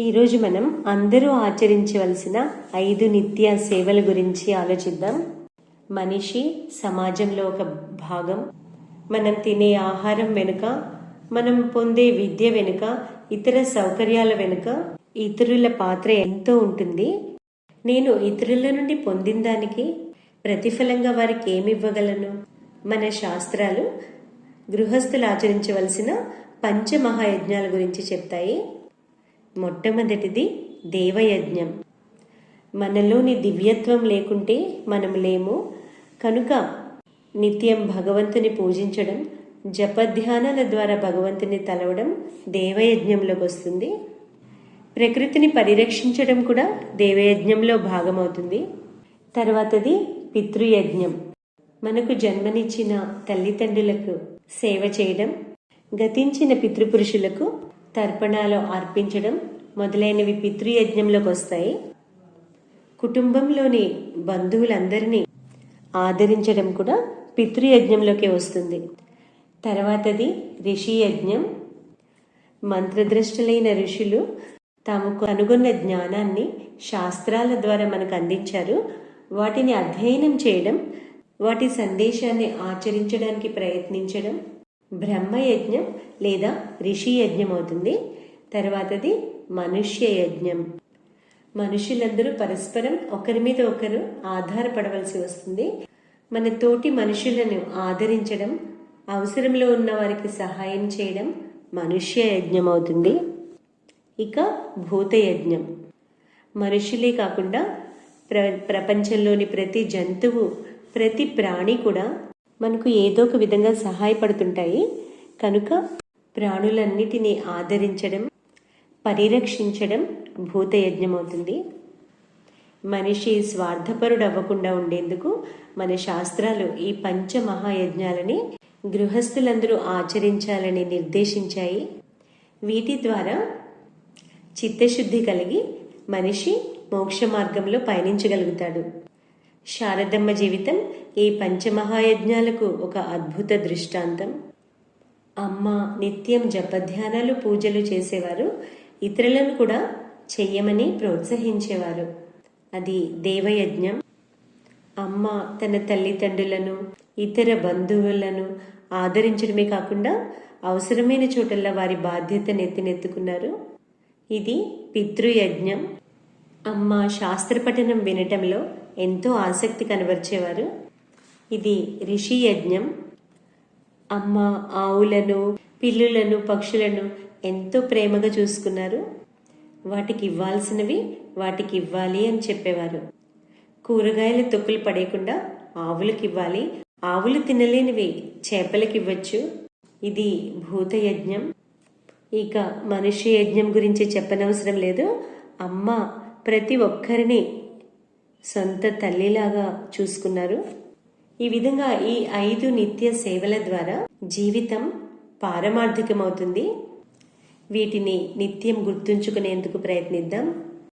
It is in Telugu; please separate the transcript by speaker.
Speaker 1: ఈరోజు మనం అందరూ ఆచరించవలసిన 5 నిత్య సేవల గురించి ఆలోచిద్దాం. మనిషి సమాజంలో ఒక భాగం. మనం తినే ఆహారం వెనుక, మనం పొందే విద్య వెనుక, ఇతర సౌకర్యాల వెనుక ఇతరుల పాత్ర ఎంతో ఉంటుంది. నేను ఇతరుల నుండి పొందిన దానికి ప్రతిఫలంగా వారికి ఏమివ్వగలను? మన శాస్త్రాలు గృహస్థులు ఆచరించవలసిన పంచమహాయజ్ఞాల గురించి చెప్తాయి. మొట్టమొదటిది దేవయజ్ఞం. మనలోని దివ్యత్వం లేకుంటే మనం లేము. కనుక నిత్యం భగవంతుని పూజించడం, జపధ్యానాల ద్వారా భగవంతుని తలవడం దేవయజ్ఞంలోకి వస్తుంది. ప్రకృతిని పరిరక్షించడం కూడా దేవయజ్ఞంలో భాగమవుతుంది. తర్వాతది పితృయజ్ఞం. మనకు జన్మనిచ్చిన తల్లిదండ్రులకు సేవ చేయడం, గతించిన పితృపురుషులకు తర్పణాలు అర్పించడం మొదలైనవి పితృయజ్ఞంలోకి వస్తాయి. కుటుంబంలోని బంధువులందరినీ ఆదరించడం కూడా పితృయజ్ఞంలోకి వస్తుంది. తర్వాతది ఋషి యజ్ఞం. మంత్రద్రష్టలైన ఋషులు తాము కనుగొన్న జ్ఞానాన్ని శాస్త్రాల ద్వారా మనకు అందించారు. వాటిని అధ్యయనం చేయడం, వాటి సందేశాన్ని ఆచరించడానికి ప్రయత్నించడం బ్రహ్మయజ్ఞం లేదా ఋషి యజ్ఞం అవుతుంది. తర్వాతది మనుష్య యజ్ఞం. మనుషులందరూ పరస్పరం ఒకరి మీద ఒకరు ఆధారపడవలసి వస్తుంది. మన తోటి మనుషులను ఆదరించడం, అవసరంలో ఉన్న వారికి సహాయం చేయడం మనుష్య యజ్ఞం అవుతుంది. ఇక భూతయజ్ఞం. మనుషులే కాకుండా ప్రపంచంలోని ప్రతి జంతువు, ప్రతి ప్రాణి కూడా మనకు ఏదో ఒక విధంగా సహాయపడుతుంటాయి. కనుక ప్రాణులన్నిటినీ ఆదరించడం, పరిరక్షించడం భూతయజ్ఞం అవుతుంది. మనిషి స్వార్థపరుడు అవ్వకుండా ఉండేందుకు మన శాస్త్రాలు ఈ పంచమహాయజ్ఞాలని గృహస్థులందరూ ఆచరించాలని నిర్దేశించాయి. వీటి ద్వారా చిత్తశుద్ధి కలిగి మనిషి మోక్ష మార్గంలో పయనించగలుగుతాడు. శారదమ్మ జీవితం ఈ పంచమహాయజ్ఞాలకు ఒక అద్భుత దృష్టాంతం. అమ్మ నిత్యం జపధ్యానాలు, పూజలు చేసేవారు. ఇతరులను కూడా చెయ్యమని ప్రోత్సహించేవారు. అది దేవయజ్ఞం. అమ్మ తన తల్లిదండ్రులను, ఇతర బంధువులను ఆదరించడమే కాకుండా అవసరమైన చోటల్లా వారి బాధ్యతను ఎత్తినెత్తుకున్నారు. ఇది పితృయజ్ఞం. అమ్మ శాస్త్రపఠనం వినటంలో ఎంతో ఆసక్తి కనబరిచేవారు. ఇది ఋషి యజ్ఞం. అమ్మ ఆవులను, పిల్లులను, పక్షులను ఎంతో ప్రేమగా చూసుకున్నారు. వాటికి ఇవ్వాల్సినవి వాటికి ఇవ్వాలి అని చెప్పేవారు. కూరగాయల తొక్కులు పడేయకుండా ఆవులకు ఇవ్వాలి, ఆవులు తినలేనివి చేపలకి ఇవ్వచ్చు. ఇది భూతయజ్ఞం. ఇక మనుష్య యజ్ఞం గురించి చెప్పనవసరం లేదు. అమ్మ ప్రతి ఒక్కరిని సొంత తల్లిలాగా చూసుకున్నారు. ఈ విధంగా ఈ 5 నిత్య సేవల ద్వారా జీవితం పారమార్థికమవుతుంది. వీటిని నిత్యం గుర్తుంచుకునేందుకు ప్రయత్నిద్దాం.